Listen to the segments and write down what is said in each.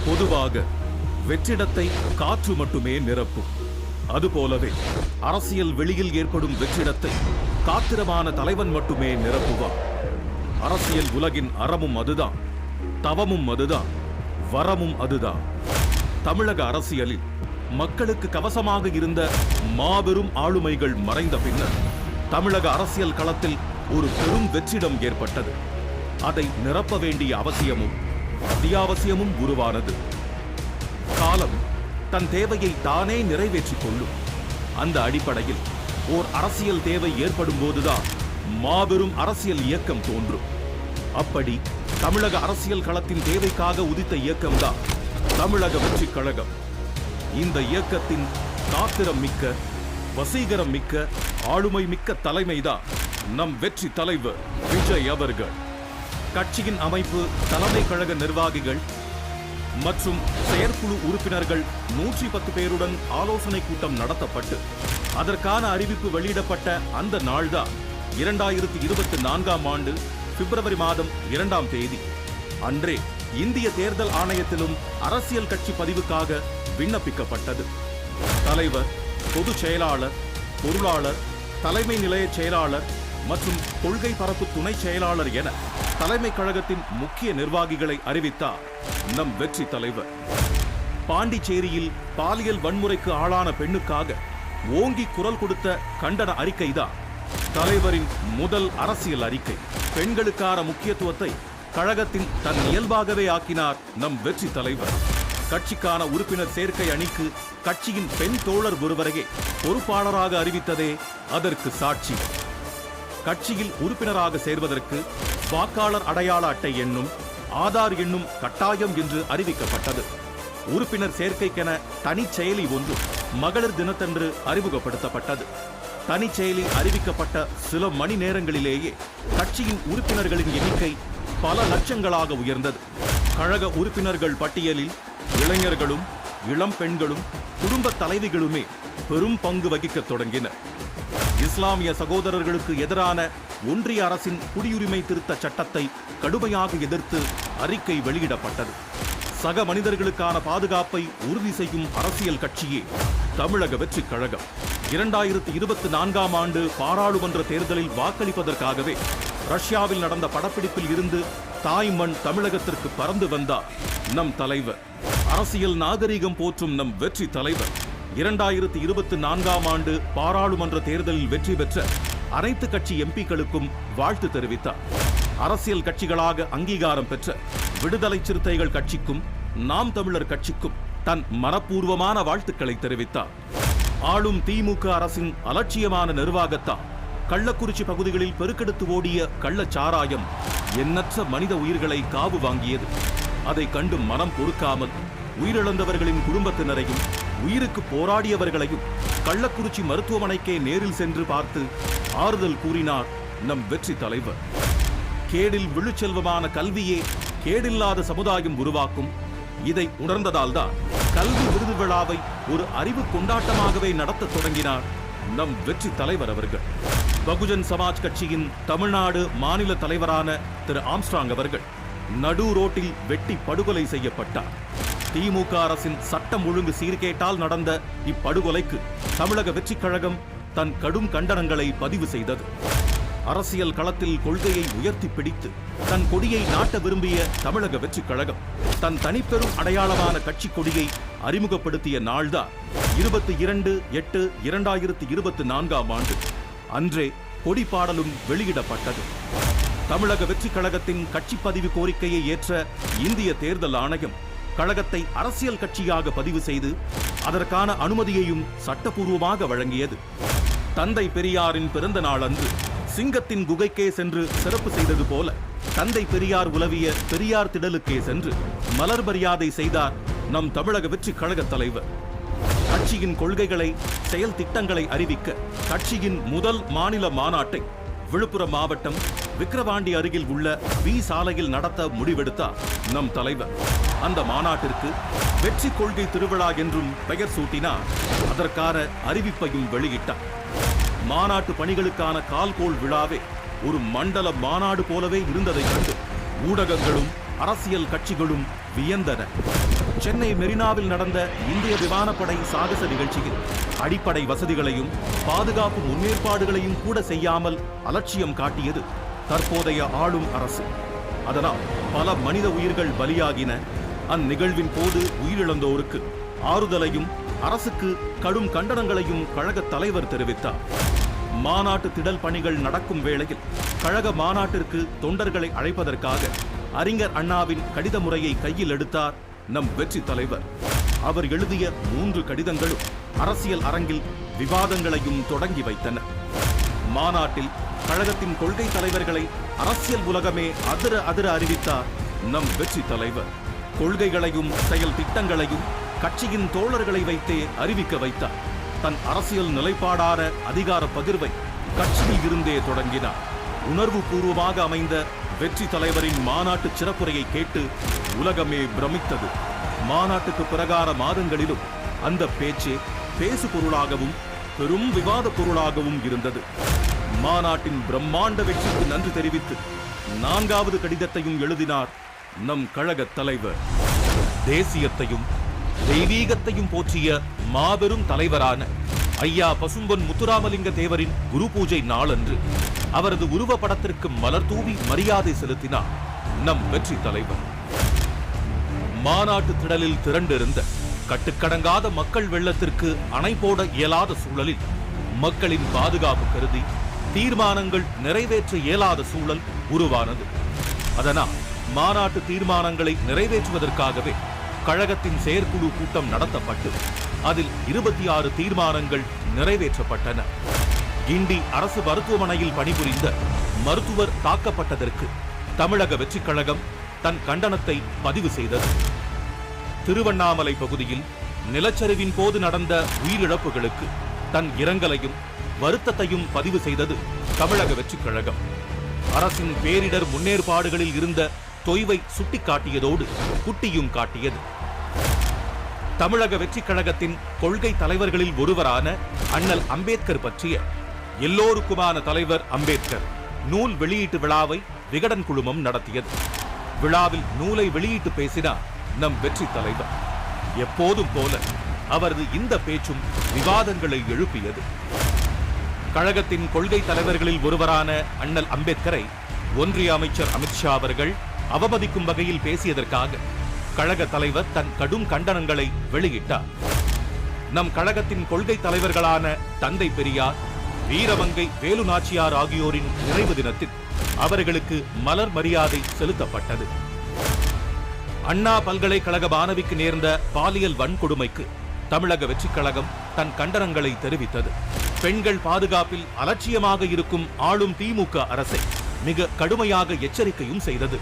பொதுவாக வெற்றிடத்தை காற்று மட்டுமே நிரப்பும். அதுபோலவே அரசியல் வெளியில் ஏற்படும் வெற்றிடத்தை காத்திரமான தலைவன் மட்டுமே நிரப்புவார். அரசியல் உலகின் அறமும் அதுதான், தவமும் அதுதான், வரமும் அதுதான். தமிழக அரசியலில் மக்களுக்கு கவசமாக இருந்த மாபெரும் ஆளுமைகள் மறைந்த பின்னர் தமிழக அரசியல் களத்தில் ஒரு பெரும் வெற்றிடம் ஏற்பட்டது. அதை நிரப்ப வேண்டிய அவசியமும் அத்தியாவசியமும் உருவானது. காலம் தன் தேவையை தானே நிறைவேற்றிக் கொள்ளும். அந்த அடிப்படையில் ஓர் அரசியல் தேவை ஏற்படும் போதுதான் மாபெரும் அரசியல் இயக்கம் தோன்றும். அப்படி தமிழக அரசியல் களத்தின் தேவைக்காக உதித்த இயக்கம்தான் தமிழக வெற்றி கழகம். இந்த இயக்கத்தின் காத்திரம் மிக்க, வசீகரம் மிக்க, ஆளுமை மிக்க தலைமைதான் நம் வெற்றி தலைவர் விஜய் அவர்கள். கட்சியின் அமைப்பு, தலைமை கழக நிர்வாகிகள் மற்றும் செயற்குழு உறுப்பினர்கள் 110 பேருடன் ஆலோசனை கூட்டம் நடத்தப்பட்டு அதற்கான அறிவிப்பு வெளியிடப்பட்ட அந்த நாள்தான் 2024ஆம் ஆண்டு பிப்ரவரி மாதம் 2ஆம் தேதி. அன்றே இந்திய தேர்தல் ஆணையத்திலும் அரசியல் கட்சி பதிவுக்காக விண்ணப்பிக்கப்பட்டது. தலைவர், பொதுச் செயலாளர், பொருளாளர், தலைமை நிலைய செயலாளர் மற்றும் கொள்கை பரப்பு துணை செயலாளர் என தலைமை கழகத்தின் முக்கிய நிர்வாகிகளை அறிவித்தார் நம் வெற்றி தலைவர். பாண்டிச்சேரியில் பாலியல் வன்முறைக்கு ஆளான பெண்ணுக்காக ஓங்கி குரல் கொடுத்த கண்டன அறிக்கைதான் தலைவரின் முதல் அரசியல் அறிக்கை. பெண்களுக்கான முக்கியத்துவத்தை கழகத்தின் தன் இயல்பாகவே ஆக்கினார் நம் வெற்றி தலைவர். கட்சிக்கான உறுப்பினர் சேர்க்கை அணிக்கு கட்சியின் பெண் தோழர் ஒருவரையே பொறுப்பாளராக அறிவித்ததே அதற்கு சாட்சி. கட்சியில் உறுப்பினராக சேர்வதற்கு வாக்காளர் அடையாள அட்டை எண்ணும் ஆதார் எண்ணும் கட்டாயம் என்று அறிவிக்கப்பட்டது. உறுப்பினர் சேர்க்கைக்கென தனி செயலி ஒன்று மகளிர் தினத்தன்று அறிமுகப்படுத்தப்பட்டது. தனி செயலி அறிவிக்கப்பட்ட சில மணி நேரங்களிலேயே கட்சியின் உறுப்பினர்களின் எண்ணிக்கை பல லட்சங்களாக உயர்ந்தது. கழக உறுப்பினர்கள் பட்டியலில் இளைஞர்களும் இளம் பெண்களும் குடும்ப தலைவிகளுமே பெரும் பங்கு வகிக்க தொடங்கினர். இஸ்லாமிய சகோதரர்களுக்கு எதிரான ஒன்றிய அரசின் குடியுரிமை திருத்த சட்டத்தை கடுமையாக எதிர்த்து அறிக்கை வெளியிடப்பட்டது. சக மனிதர்களுக்கான பாதுகாப்பை உறுதி செய்யும் அரசியல் கட்சியே தமிழக வெற்றி கழகம். 2024ஆம் ஆண்டு பாராளுமன்ற தேர்தலில் வாக்களிப்பதற்காகவே ரஷ்யாவில் நடந்த படப்பிடிப்பில் இருந்து தாய் மண் தமிழகத்திற்கு பறந்து வந்தார் நம் தலைவர். அரசியல் நாகரிகம் போற்றும் நம் வெற்றி தலைவர் 2024ஆம் ஆண்டு பாராளுமன்ற தேர்தலில் வெற்றி பெற்ற அனைத்து கட்சி எம்பிக்களுக்கும் வாழ்த்து தெரிவித்தார். அரசியல் கட்சிகளாக அங்கீகாரம் பெற்ற விடுதலை சிறுத்தைகள் கட்சிக்கும் நாம் தமிழர் கட்சிக்கும் தன் மனப்பூர்வமான வாழ்த்துக்களை தெரிவித்தார். ஆளும் திமுக அரசின் அலட்சியமான நிர்வாகத்தால் கள்ளக்குறிச்சி பகுதிகளில் பெருக்கெடுத்து ஓடிய கள்ளச்சாராயம் எண்ணற்ற மனித உயிர்களை காவு வாங்கியது. அதை கண்டு மனம் பொறுக்காமல் உயிரிழந்தவர்களின் குடும்பத்தினரையும் உயிருக்கு போராடியவர்களையும் கள்ளக்குறிச்சி மருத்துவமனைக்கே நேரில் சென்று பார்த்து ஆறுதல் கூறினார் நம் வெற்றி தலைவர். கேடில் விழுச்செல்வமான கல்வியே கேடில்லாத சமுதாயம் உருவாக்கும். இதை உணர்ந்ததால்தான் கல்வி விருது விழாவை ஒரு அறிவு கொண்டாட்டமாகவே நடத்த தொடங்கினார் நம் வெற்றி தலைவர் அவர்கள். பகுஜன் சமாஜ் கட்சியின் தமிழ்நாடு மாநில தலைவரான திரு ஆம்ஸ்ட்ராங் அவர்கள் நடு ரோட்டில் வெட்டி படுகொலை செய்யப்பட்டார். திமுக அரசின் சட்டம் ஒழுங்கு சீர்கேட்டால் நடந்த இப்படுகொலைக்கு தமிழக வெற்றி கழகம் தன் கடும் கண்டனங்களை பதிவு செய்தது. அரசியல் களத்தில் கொள்கையை உயர்த்தி பிடித்து தன் கொடியை நாட்ட விரும்பிய தமிழக வெற்றி கழகம் தன் தனிப்பெரும் அடையாளமான கட்சி கொடியை அறிமுகப்படுத்திய நாள்தான் 22/8/2024ஆம் ஆண்டு. அன்றே கொடி பாடலும் வெளியிடப்பட்டது. தமிழக வெற்றி கழகத்தின் கட்சி பதிவு கோரிக்கையை ஏற்ற இந்திய தேர்தல் ஆணையம் கழகத்தை அரசியல் கட்சியாக பதிவு செய்து அதற்கான அனுமதியையும் சட்டப்பூர்வமாக வழங்கியது. தந்தை பெரியாரின் பிறந்த நாள் அன்று சிங்கத்தின் குகைக்கே சென்று சிறப்பு செய்தது போல தந்தை பெரியார் உலவிய பெரியார் திடலுக்கே சென்று மலர் மரியாதை செய்தார் நம் தமிழக வெற்றி கழக தலைவர். கட்சியின் கொள்கைகளை, செயல் திட்டங்களை அறிவிக்க கட்சியின் முதல் மாநில மாநாட்டை விழுப்புரம் மாவட்டம் விக்கிரவாண்டி அருகில் உள்ள பி சாலையில் நடத்த முடிவெடுத்தார் நம் தலைவர். அந்த மாநாட்டிற்கு வெற்றி கொள்கை திருவிழா என்றும் பெயர் சூட்டினார். அதற்கான அறிவிப்பையும் வெளியிட்டார். மாநாட்டு பணிகளுக்கான கால்கோள் விழாவே ஒரு மண்டல மாநாடு போலவே இருந்ததை கண்டு ஊடகங்களும் அரசியல் கட்சிகளும் வியந்தன. சென்னை மெரினாவில் நடந்த இந்திய விமானப்படை சாகச நிகழ்ச்சியில் அடிப்படை வசதிகளையும் பாதுகாப்பு முன்னேற்பாடுகளையும் கூட செய்யாமல் அலட்சியம் காட்டியது தற்போதைய ஆளும் அரசு. அதனால் பல மனித உயிர்கள் பலியாகின. அந்நிகழ்வின் போது உயிரிழந்தோருக்கு ஆறுதலையும் அரசுக்கு கடும் கண்டனங்களையும் கழக தலைவர் தெரிவித்தார். மாநாட்டு திடல் பணிகள் நடக்கும் வேளையில் கழக மாநாட்டிற்கு தொண்டர்களை அழைப்பதற்காக அறிஞர் அண்ணாவின் கடித முறையை கையில் எடுத்தார் நம் வெற்றி தலைவர். அவர் எழுதிய 3 கடிதங்களும் அரசியல் அரங்கில் விவாதங்களையும் தொடங்கி வைத்தன. மாநாட்டில் கழகத்தின் கொள்கை தலைவர்களை அரசியல் உலகமே அதிர அறிவித்தார் நம் வெற்றி தலைவர். கொள்கைகளையும் செயல் திட்டங்களையும் கட்சியின் தோழர்களை வைத்தே அறிவிக்க வைத்தார். தன் அரசியல் நிலைப்பாடான அதிகார பகிர்வை கட்சியில் இருந்தே தொடங்கினார். உணர்வு பூர்வமாக அமைந்த வெற்றி தலைவரின் மாநாட்டு சிறப்புரையை கேட்டு உலகமே பிரமித்தது. மாநாட்டுக்கு பிறகான மாதங்களிலும் அந்த பேச்சே பேசு பொருளாகவும் பெரும் விவாத பொருளாகவும் இருந்தது. மாநாட்டின் பிரம்மாண்ட வெற்றிக்கு நன்றி தெரிவித்து 4வது கடிதத்தையும் எழுதினார் நம் கழக தலைவர். தேசியத்தையும் தெய்வீகத்தையும் போற்றிய மாபெரும் தலைவரான ஐயா பசும்பொன் முத்துராமலிங்க தேவரின் குரு பூஜை நாளன்று அவரது உருவப்படத்திற்கு மலர் தூவி மரியாதை செலுத்தினார் நம் வெற்றி தலைவர். மாநாட்டு திடலில் திரண்டிருந்த கட்டுக்கடங்காத மக்கள் வெள்ளத்திற்கு அணை போட இயலாத சூழலில் மக்களின் பாதுகாப்பு கருதி தீர்மானங்கள் நிறைவேற்ற இயலாத சூழல் உருவானது. அதனால் மாநாட்டு தீர்மானங்களை நிறைவேற்றுவதற்காகவே கழகத்தின் செயற்குழு கூட்டம் நடத்தப்பட்டு அதில் 26 தீர்மானங்கள் நிறைவேற்றப்பட்டன. கிண்டி அரசு மருத்துவமனையில் பணிபுரிந்த மருத்துவர் தாக்கப்பட்டதற்கு தமிழக வெற்றிக் கழகம் தன் கண்டனத்தை பதிவு செய்தது. திருவண்ணாமலை பகுதியில் நிலச்சரிவின் போது நடந்த உயிரிழப்புகளுக்கு தன் இரங்கலையும் வருத்தத்தையும் பதிவு செய்தது தமிழக வெற்றிக் கழகம். அரசின் பேரிடர் முன்னேற்பாடுகளில் இருந்த தொய்வை சுட்டிக்காட்டியதோடு குட்டியும் காட்டியது. தமிழக வெற்றிக் கழகத்தின் கொள்கை தலைவர்களில் ஒருவரான அண்ணல் அம்பேத்கர் பற்றிய எல்லோருக்குமான தலைவர் அம்பேத்கர் நூல் வெளியீட்டு விழாவை விகடன் குழுமம் நடத்தியது. விழாவில் நூலை வெளியிட்டு பேசினார் நம் வெற்றி தலைவர். எப்போதும் போல அவரது இந்த பேச்சும் விவாதங்களை எழுப்பியது. கழகத்தின் கொள்கை தலைவர்களில் ஒருவரான அண்ணல் அம்பேத்கரை ஒன்றிய அமைச்சர் அமித்ஷா அவர்கள் அவமதிக்கும் வகையில் பேசியதற்காக கழக தலைவர் தன் கடும் கண்டனங்களை வெளியிட்டார். நம் கழகத்தின் கொள்கை தலைவர்களான தந்தை பெரியார், வீரமங்கை வேலு நாச்சியார் ஆகியோரின் நினைவு தினத்தில் அவர்களுக்கு மலர் மரியாதை செலுத்தப்பட்டது. அண்ணா பல்கலைக்கழக மாணவிக்கு நேர்ந்த பாலியல் வன்கொடுமைக்கு தமிழக வெற்றிக் கழகம் தன் கண்டனங்களை தெரிவித்தது. பெண்கள் பாதுகாப்பில் அலட்சியமாக இருக்கும் ஆளும் திமுக அரசை மிக கடுமையாக எச்சரிக்கையும் செய்தது.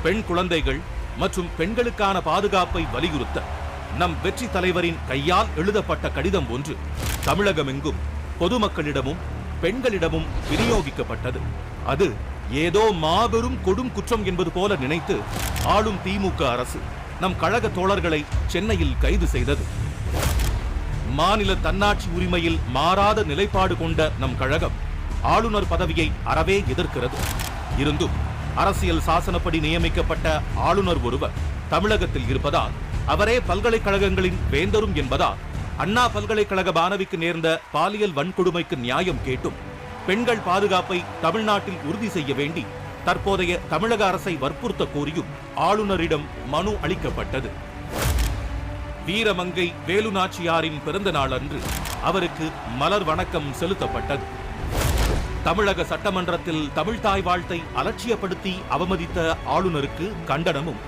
பெண் குழந்தைகள் மற்றும் பெண்களுக்கான பாதுகாப்பை வலியுறுத்த நம் வெற்றி தலைவரின் கையால் எழுதப்பட்ட கடிதம் ஒன்று தமிழகமெங்கும் பொதுமக்களிடமும் பெண்களிடமும் விநியோகிக்கப்பட்டது. அது ஏதோ மாபெரும் கொடும் குற்றம் என்பது போல நினைத்து ஆளும் திமுக அரசு நம் கழக தோழர்களை சென்னையில் கைது செய்தது. மாநில தன்னாட்சி உரிமையில் மாறாத நிலைப்பாடு கொண்ட நம் கழகம் ஆளுநர் பதவியை அறவே எதிர்க்கிறது. இருந்தும் அரசியல் சாசனப்படி நியமிக்கப்பட்ட ஆளுநர் ஒருவர் தமிழகத்தில் இருப்பதால் அவரே பல்கலைக்கழகங்களின் வேந்தரும் என்பதால் அண்ணா பல்கலைக்கழக மாணவிக்கு நேர்ந்த பாலியல் வன்கொடுமைக்கு நியாயம் கேட்டும் பெண்கள் பாதுகாப்பை தமிழ்நாட்டில் உறுதி செய்ய வேண்டி தற்போதைய தமிழக அரசை வற்புறுத்த கோரியும் ஆளுநரிடம் மனு அளிக்கப்பட்டது. வீரமங்கை வேலு நாச்சியாரின் பிறந்த நாள் அன்று அவருக்கு மலர் வணக்கம் செலுத்தப்பட்டது. தமிழக சட்டமன்றத்தில் தமிழ்தாய் வாழ்த்தை அலட்சியப்படுத்தி அவமதித்த ஆளுநருக்கு கண்டனமும்,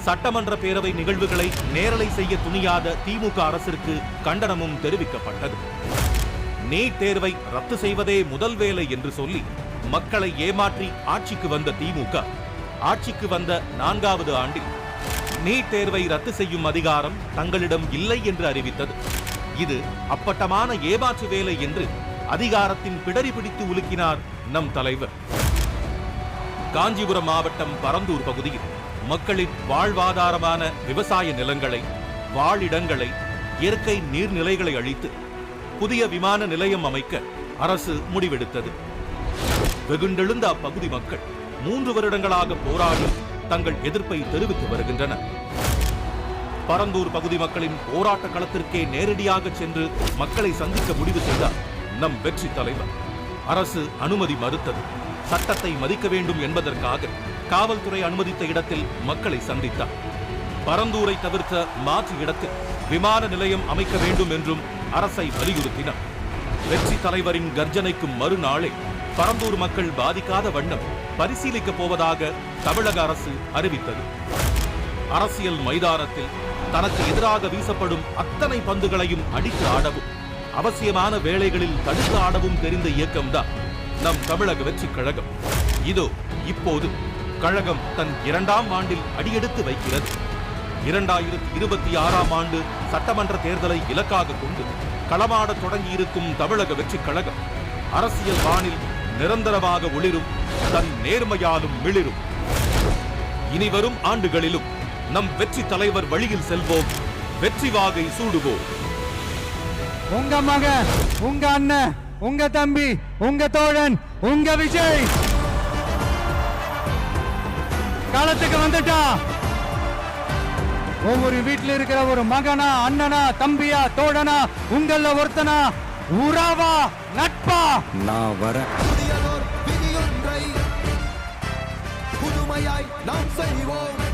சட்டமன்ற பேரவை நிகழ்வுகளை நேரலை செய்ய துணியாத திமுக அரசிற்கு கண்டனமும் தெரிவிக்கப்பட்டது. நீட் தேர்வை ரத்து செய்வதே முதல் வேலை என்று சொல்லி மக்களை ஏமாற்றி ஆட்சிக்கு வந்த திமுக ஆட்சிக்கு வந்த 4வது ஆண்டில் நீட் தேர்வை ரத்து செய்யும் அதிகாரம் தங்களிடம் இல்லை என்று அறிவித்தது. இது அப்பட்டமான ஏமாற்று வேலை என்று அதிகாரத்தின் பிடரி பிடித்து உலுக்கினார் நம் தலைவர். காஞ்சிபுரம் மாவட்டம் பரந்தூர் பகுதியில் மக்களின் வாழ்வாதாரமான விவசாய நிலங்களை, வாழிடங்களை, இயற்கை நீர்நிலைகளை அழித்து புதிய விமான நிலையம் அமைக்க அரசு முடிவெடுத்தது. வெகுண்டெழுந்த அப்பகுதி மக்கள் 3 வருடங்களாக போராடி தங்கள் எதிர்ப்பை தெரிவித்து வருகின்றனர். பரந்தூர் பகுதி மக்களின் போராட்ட களத்திற்கே நேரடியாக சென்று மக்களை சந்திக்க முடிவு செய்தார் நம் வெற்றி தலைவர். அரசு அனுமதி மறுத்தது. சட்டத்தை மதிக்க வேண்டும் என்பதற்காக காவல்துறை அனுமதித்த இடத்தில் மக்களை சந்தித்தார். பரந்தூரை தவிர்த்த மாற்று இடத்தில் விமான நிலையம் அமைக்க வேண்டும் என்றும் அரசை வலியுறுத்தினார். வெற்றி தலைவரின் கர்ஜனைக்கும் மறுநாளே பரந்தூர் மக்கள் பாதிக்காத வண்ணம் பரிசீலிக்கப் போவதாக தமிழக அரசு அறிவித்தது. அரசியல் மைதானத்தில் தனக்கு எதிராக வீசப்படும் அத்தனை பந்துகளையும் அடித்து ஆடவும் அவசியமான வேளைகளில் தடுத்து ஆடவும் தெரிந்த இயக்கம்தான் நம் தமிழக வெற்றி கழகம். இதோ இப்போது கழகம் தன் 2ஆம் ஆண்டில் அடியெடுத்து வைக்கிறது. 2026ஆம் ஆண்டு சட்டமன்ற தேர்தலை இலக்காக கொண்டு களமாட தொடங்கியிருக்கும் தமிழக வெற்றி கழகம் அரசியல் வானில் நிரந்தரமாக ஒளிரும், தன் நேர்மையாலும் மிளிரும். இனிவரும் ஆண்டுகளிலும் நம் வெற்றி தலைவர் வழியில் செல்வோம், வெற்றி வாகை சூடுவோம். உங்க மகன், உங்க அண்ணன், உங்க தம்பி, உங்க தோழன், உங்க விஜய் காலத்துக்கு வந்துட்டா. ஒவ்வொரு வீட்டில் இருக்கிற ஒரு மகனா, அண்ணனா, தம்பியா, தோழனா, உங்கள ஒருத்தனா, உறவா, நட்பா நான் வரேன். புதியதோர் விதியொன்றை புதுமையாய் நாம் செய்வோம்.